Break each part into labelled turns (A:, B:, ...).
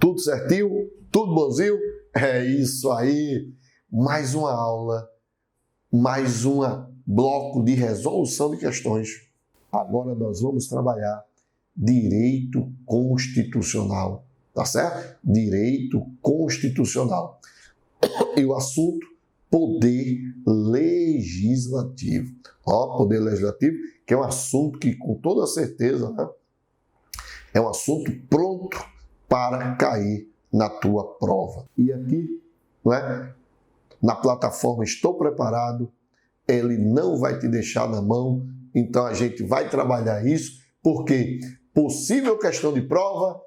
A: Tudo certinho? Tudo bonzinho? É isso aí. Mais uma aula, mais um bloco de resolução de questões. Agora nós vamos trabalhar direito constitucional, tá certo? Direito constitucional. E o assunto, poder legislativo. Ó, poder legislativo, que é um assunto que, com toda certeza, né, é um assunto pronto para cair na tua prova. E aqui, não é? Na plataforma Estou Preparado, ele não vai te deixar na mão, então a gente vai trabalhar isso, porque possível questão de prova,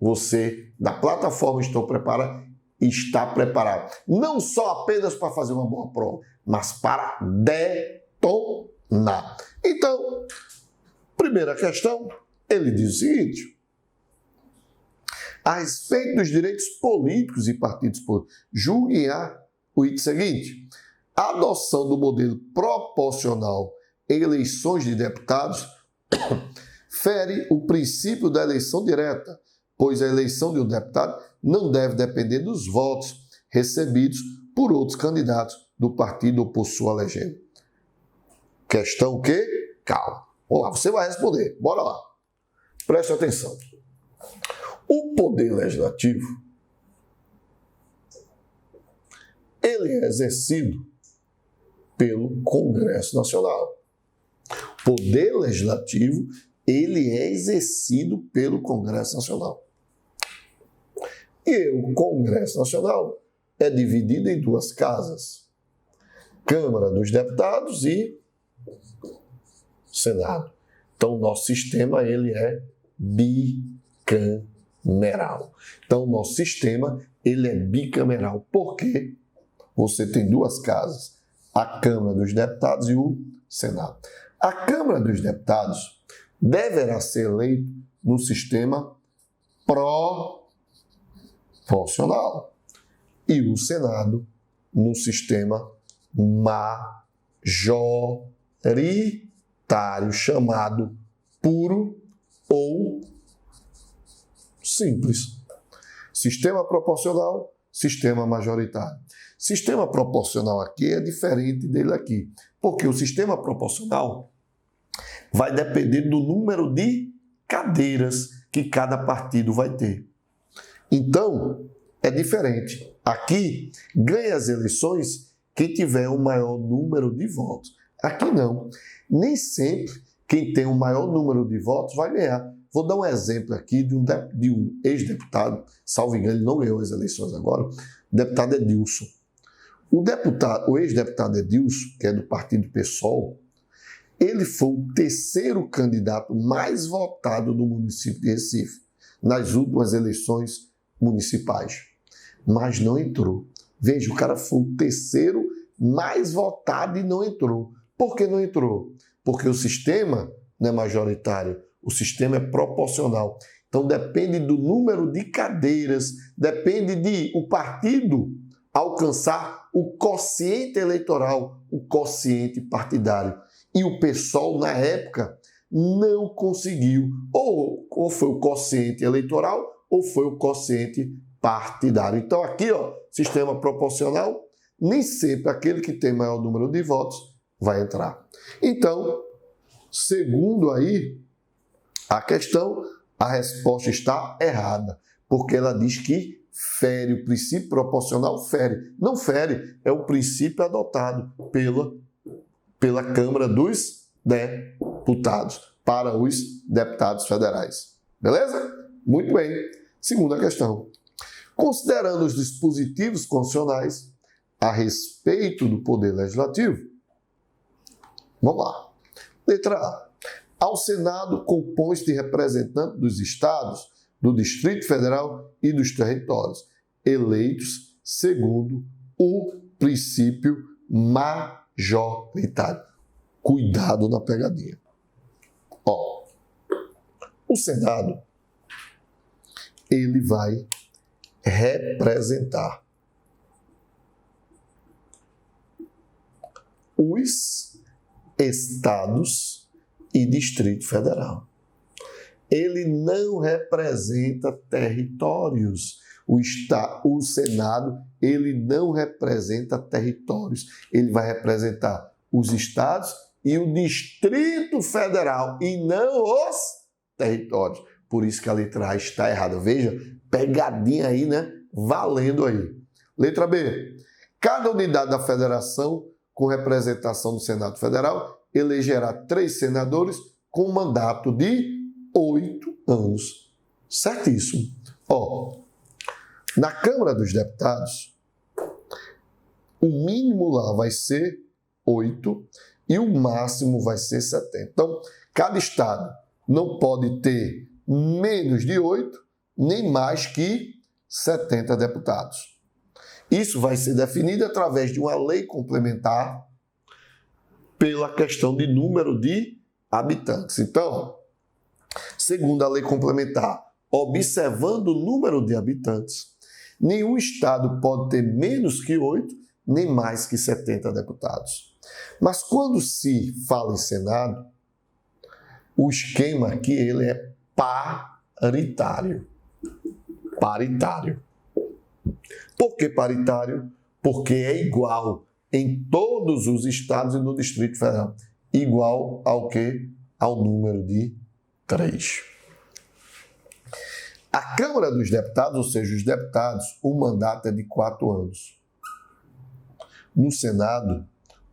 A: você, da plataforma Estou Preparado, está preparado. Não só apenas para fazer uma boa prova, mas para detonar. Então, primeira questão, ele diz o seguinte: a respeito dos direitos políticos e partidos políticos, julguem o item seguinte: a adoção do modelo proporcional em eleições de deputados fere o princípio da eleição direta, pois a eleição de um deputado não deve depender dos votos recebidos por outros candidatos do partido ou por sua legenda. Questão o quê? Calma. Vamos lá, você vai responder. Bora lá. Preste atenção. O poder legislativo, ele é exercido pelo Congresso Nacional. O poder legislativo, ele é exercido pelo Congresso Nacional. E o Congresso Nacional é dividido em duas casas: Câmara dos Deputados e Senado. Então, o nosso sistema, ele é bicameral. Então, o nosso sistema, ele é bicameral. Por quê? Você tem duas casas, a Câmara dos Deputados e o Senado. A Câmara dos Deputados deverá ser eleita no sistema proporcional e o Senado no sistema majoritário, chamado puro ou simples. Sistema proporcional, sistema majoritário. Sistema proporcional aqui é diferente dele aqui, porque o sistema proporcional vai depender do número de cadeiras que cada partido vai ter. Então, é diferente. Aqui, ganha as eleições quem tiver o maior número de votos. Aqui não. Nem sempre quem tem o maior número de votos vai ganhar. Vou dar um exemplo aqui de um ex-deputado, salvo engano, ele não ganhou as eleições agora, o deputado Edilson. O ex-deputado Edilson, que é do partido PSOL, ele foi o terceiro candidato mais votado do município de Recife, nas últimas eleições municipais, mas não entrou. Veja, o cara foi o terceiro mais votado e não entrou. Por que não entrou? Porque o sistema não é majoritário, o sistema é proporcional. Então depende do número de cadeiras, depende de o partido alcançar o quociente eleitoral, o quociente partidário. E o PSOL, na época, não conseguiu. Ou foi o quociente eleitoral, ou foi o quociente partidário. Então aqui, ó, sistema proporcional, nem sempre aquele que tem maior número de votos vai entrar. Então, segundo aí a questão, a resposta está errada, porque ela diz que fere, o princípio proporcional fere. Não fere, é o princípio adotado pela Câmara dos Deputados, para os deputados federais. Beleza? Muito bem. Segunda questão. Considerando os dispositivos constitucionais a respeito do poder legislativo, vamos lá. Letra A. Ao Senado compõe-se de representantes dos estados, do Distrito Federal e dos territórios, eleitos segundo o princípio majoritário. Cuidado na pegadinha. Ó, o Senado, ele vai representar os estados e Distrito Federal. ele não representa territórios. O Senado, ele não representa territórios. Ele vai representar os estados e o Distrito Federal, e não os territórios. Por isso que a letra A está errada. Veja, pegadinha aí, né? Valendo aí. Letra B. Cada unidade da federação com representação do Senado Federal elegerá 3 senadores com mandato de 8 anos. Certíssimo. Na Câmara dos Deputados, o mínimo lá vai ser 8 e o máximo vai ser 70. Então, cada estado não pode ter menos de 8, nem mais que 70 deputados. Isso vai ser definido através de uma lei complementar pela questão de número de habitantes. Então, segundo a lei complementar, observando o número de habitantes, nenhum estado pode ter menos que 8, nem mais que 70 deputados. Mas quando se fala em Senado, o esquema aqui ele é paritário. Paritário. Por que paritário? Porque é igual em todos os estados e no Distrito Federal. Igual ao quê? Ao número de 3. A Câmara dos Deputados, ou seja, os deputados, o mandato é de 4 anos. No Senado,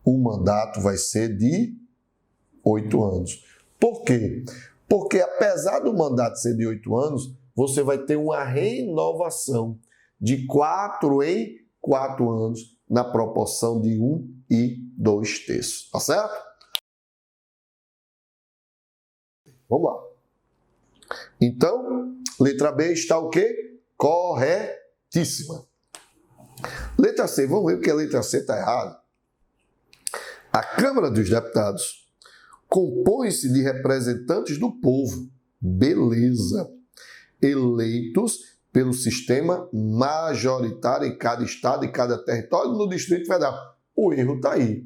A: o mandato vai ser de 8 anos. Por quê? Porque apesar do mandato ser de 8 anos, você vai ter uma renovação de 4 em 4 anos na proporção de 1 e 2 terços. Tá certo? Vamos lá. Então, letra B está o quê? Corretíssima. Letra C, vamos ver porque a letra C está errada. A Câmara dos Deputados compõe-se de representantes do povo. Beleza. Eleitos pelo sistema majoritário em cada estado e cada território no Distrito Federal. O erro está aí.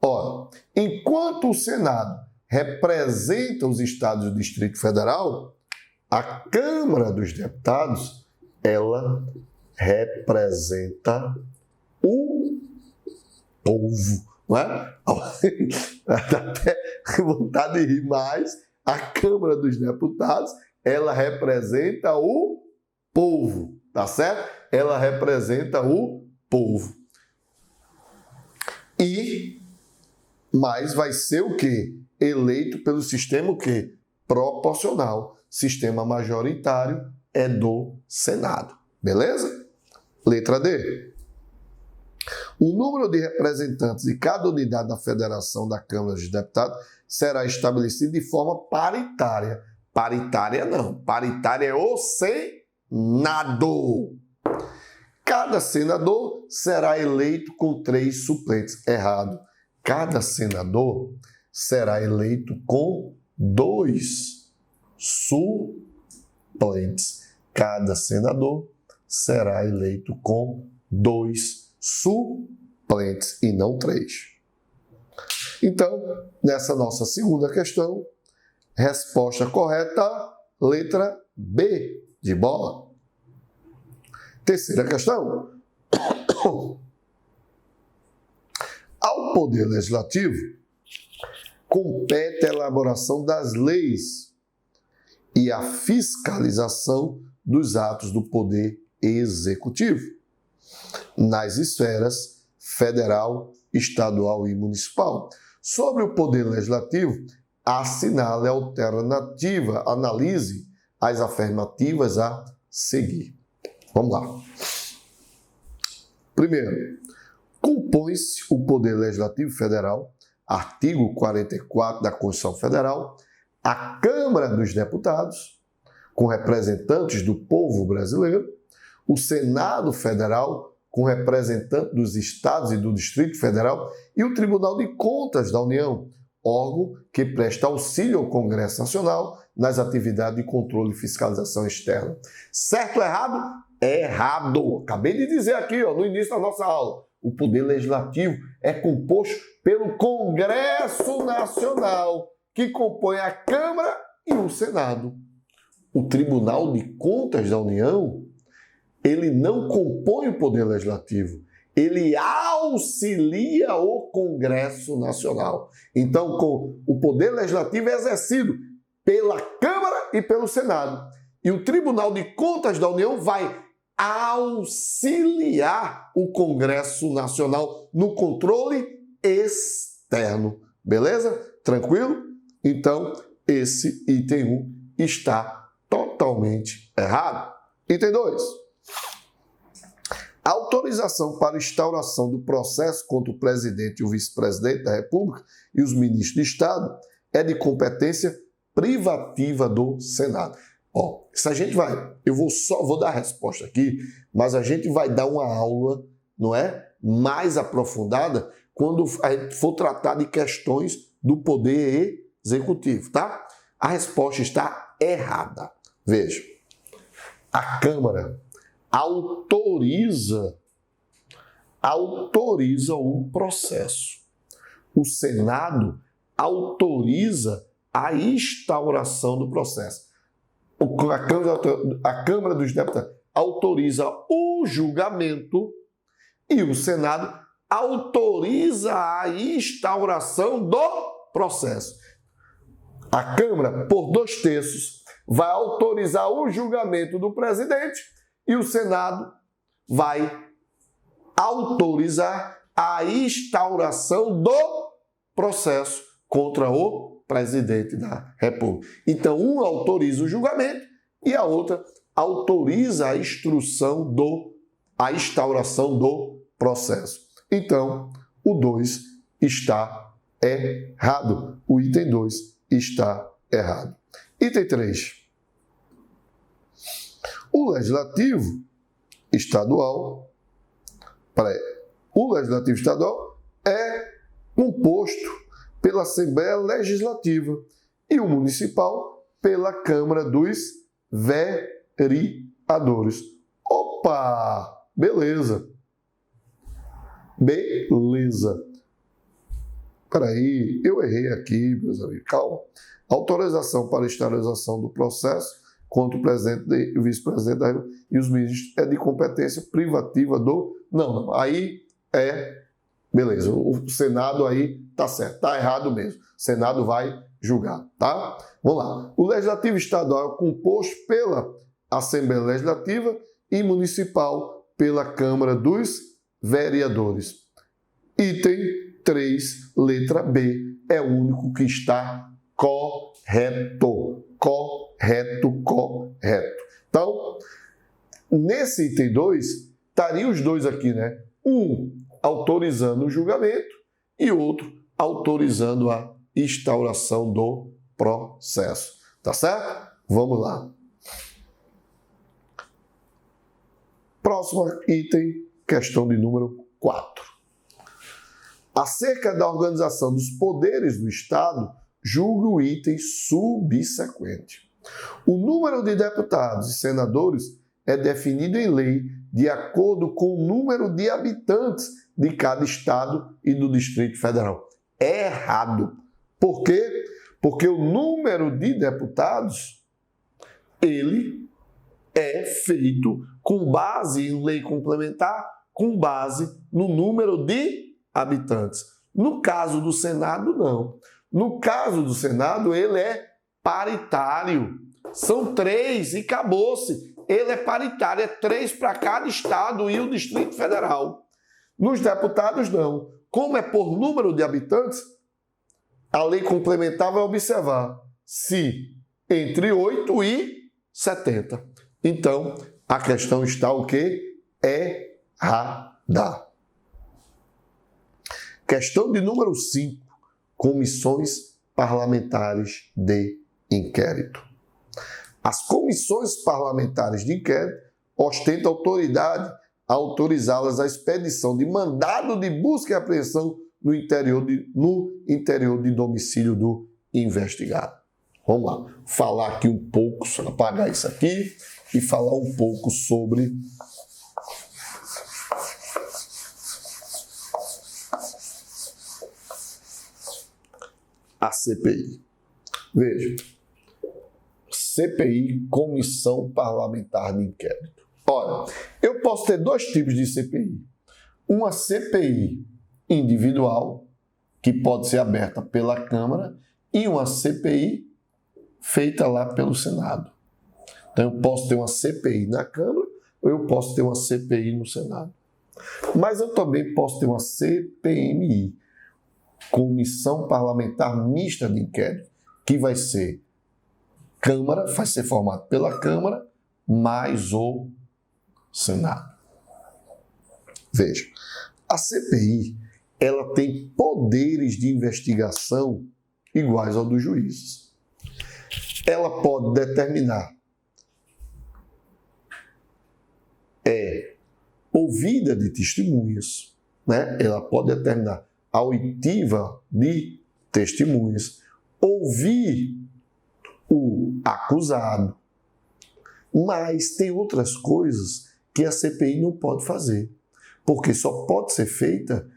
A: Ora, enquanto o Senado representa os estados do Distrito Federal, a Câmara dos Deputados, ela representa o povo, não é? Dá até vontade de rir mais. A Câmara dos Deputados, ela representa o povo, tá certo? Ela representa o povo. Mas vai ser o quê? Eleito pelo sistema o quê? Proporcional. Sistema majoritário é do Senado. Beleza? Letra D. O número de representantes de cada unidade da federação da Câmara dos Deputados será estabelecido de forma paritária. Paritária não. Paritária é o Senado. Cada senador será eleito com 3 suplentes. Errado. Cada senador será eleito com 2 suplentes. Cada senador será eleito com 2 suplentes e não 3. Então, nessa nossa segunda questão, resposta correta, letra B de bola. Terceira questão. Ao Poder Legislativo, compete a elaboração das leis e a fiscalização dos atos do Poder Executivo nas esferas federal, estadual e municipal. Sobre o Poder Legislativo, assinale a alternativa, analise as afirmativas a seguir. Vamos lá. Primeiro, compõe-se o Poder Legislativo Federal, artigo 44 da Constituição Federal, a Câmara dos Deputados, com representantes do povo brasileiro, o Senado Federal, com representantes dos estados e do Distrito Federal, e o Tribunal de Contas da União, órgão que presta auxílio ao Congresso Nacional nas atividades de controle e fiscalização externa. Certo ou errado? Errado. Acabei de dizer aqui, no início da nossa aula. O Poder Legislativo é composto pelo Congresso Nacional, que compõe a Câmara e o Senado. o Tribunal de Contas da União, ele não compõe o Poder Legislativo, ele auxilia o Congresso Nacional. Então, o Poder Legislativo é exercido pela Câmara e pelo Senado. E o Tribunal de Contas da União vai auxiliar o Congresso Nacional no controle externo. Beleza? Tranquilo? Então, esse item 1 está totalmente errado. Item 2. Autorização para instauração do processo contra o presidente e o vice-presidente da República e os ministros de Estado é de competência privativa do Senado. Ó, se a gente eu vou dar a resposta aqui, mas a gente vai dar uma aula, não é, mais aprofundada quando a gente for tratar de questões do Poder Executivo, tá? A resposta está errada. Veja, a Câmara autoriza o processo. O Senado autoriza a instauração do processo. A Câmara dos Deputados autoriza o julgamento e o Senado autoriza a instauração do processo. A Câmara, por 2/3, vai autorizar o julgamento do presidente e o Senado vai autorizar a instauração do processo contra o presidente da República. Então, um autoriza o julgamento e a outra autoriza a instauração do processo. Então, o 2 está errado. O item 2 está errado. Item 3. O Legislativo Estadual é composto pela Assembleia Legislativa e o Municipal pela Câmara dos Vereadores. Opa! Beleza. Peraí, eu errei aqui, meus amigos. Calma. Autorização para instauração do processo contra o presidente e o vice-presidente da República e os ministros é de competência privativa do... Não. Aí beleza, o Senado aí tá certo, tá errado mesmo. O Senado vai julgar, tá? Vamos lá. O Legislativo Estadual é composto pela Assembleia Legislativa e Municipal pela Câmara dos Vereadores. Item 3, letra B, é o único que está correto. Correto. Então, nesse item 2, estaria os dois aqui, né? Um autorizando o julgamento e outro autorizando a instauração do processo. Tá certo? Vamos lá. Próximo item, questão de número 4. Acerca da organização dos poderes do Estado, julgue o item subsequente. O número de deputados e senadores é definido em lei de acordo com o número de habitantes de cada estado e do Distrito Federal. É errado. Por quê? Porque o número de deputados, ele é feito com base em lei complementar, com base no número de habitantes. No caso do Senado, não. No caso do Senado, ele é paritário. São 3 e acabou-se. Ele é paritário, é 3 para cada estado e o Distrito Federal. Nos deputados, não. Como é por número de habitantes, a lei complementar vai observar se entre 8 e 70. Então, a questão está o quê? Errada. Questão de número 5. Comissões parlamentares de inquérito. As comissões parlamentares de inquérito ostentam autoridade a autorizá-las à expedição de mandado de busca e apreensão no interior de domicílio do investigado. Vamos lá, falar aqui um pouco, só apagar isso aqui e falar um pouco sobre a CPI. Veja, CPI, Comissão Parlamentar de Inquérito. Olha, eu posso ter dois tipos de CPI. Uma CPI individual, que pode ser aberta pela Câmara, e uma CPI feita lá pelo Senado. Então, eu posso ter uma CPI na Câmara ou eu posso ter uma CPI no Senado. Mas eu também posso ter uma CPMI, Comissão Parlamentar Mista de Inquérito, que vai ser Câmara, vai ser formado pela Câmara mais o Senado. Veja, a CPI, ela tem poderes de investigação iguais ao dos juízes. Ela pode determinar ouvida de testemunhas, né? Ela pode determinar a oitiva de testemunhas, ouvir o acusado, mas tem outras coisas que a CPI não pode fazer, porque só pode ser feita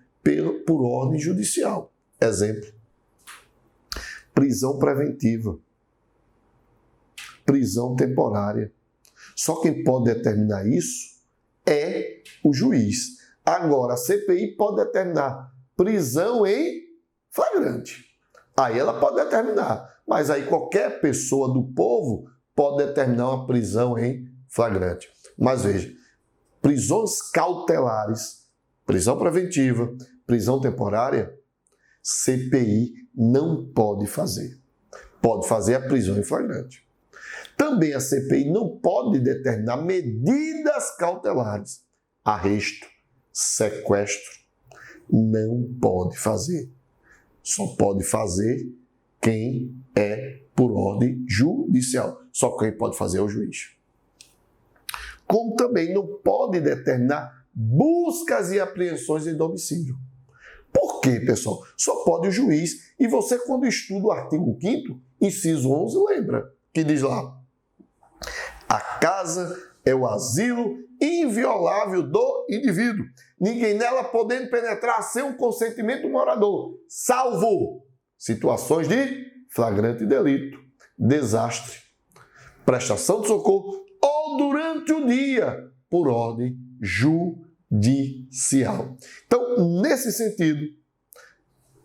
A: por ordem judicial. Exemplo, prisão preventiva, prisão temporária. Só quem pode determinar isso é o juiz. Agora, a CPI pode determinar prisão em flagrante. Aí ela pode determinar, mas aí qualquer pessoa do povo pode determinar uma prisão em flagrante. Mas veja, prisões cautelares, prisão preventiva, prisão temporária, CPI não pode fazer. Pode fazer a prisão em flagrante. Também a CPI não pode determinar medidas cautelares, arresto, sequestro, não pode fazer. Só pode fazer quem é por ordem judicial. Só quem pode fazer é o juiz. Como também não pode determinar buscas e apreensões em domicílio. Por quê, pessoal? Só pode o juiz. E você, quando estuda o artigo 5º, inciso 11, lembra que diz lá: a casa é o asilo inviolável do indivíduo, ninguém nela podendo penetrar sem o consentimento do morador, salvo situações de flagrante delito, desastre, prestação de socorro ou durante o dia, por ordem judicial. Então, nesse sentido,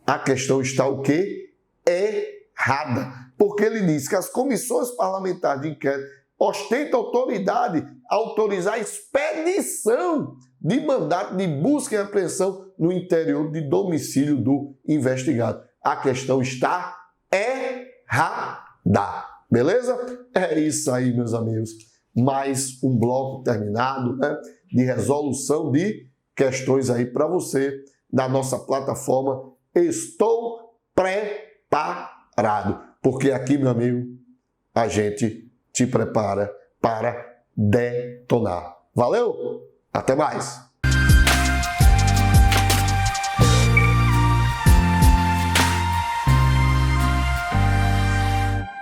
A: a questão está o quê? Errada. Porque ele diz que as comissões parlamentares de inquérito ostentam autoridade a autorizar a expedição de mandato de busca e apreensão no interior de domicílio do investigado. A questão está errada. Beleza? É isso aí, meus amigos. Mais um bloco terminado, né, de resolução de questões aí para você da nossa plataforma Estou Preparado. Porque aqui, meu amigo, a gente te prepara para detonar. Valeu? Até mais!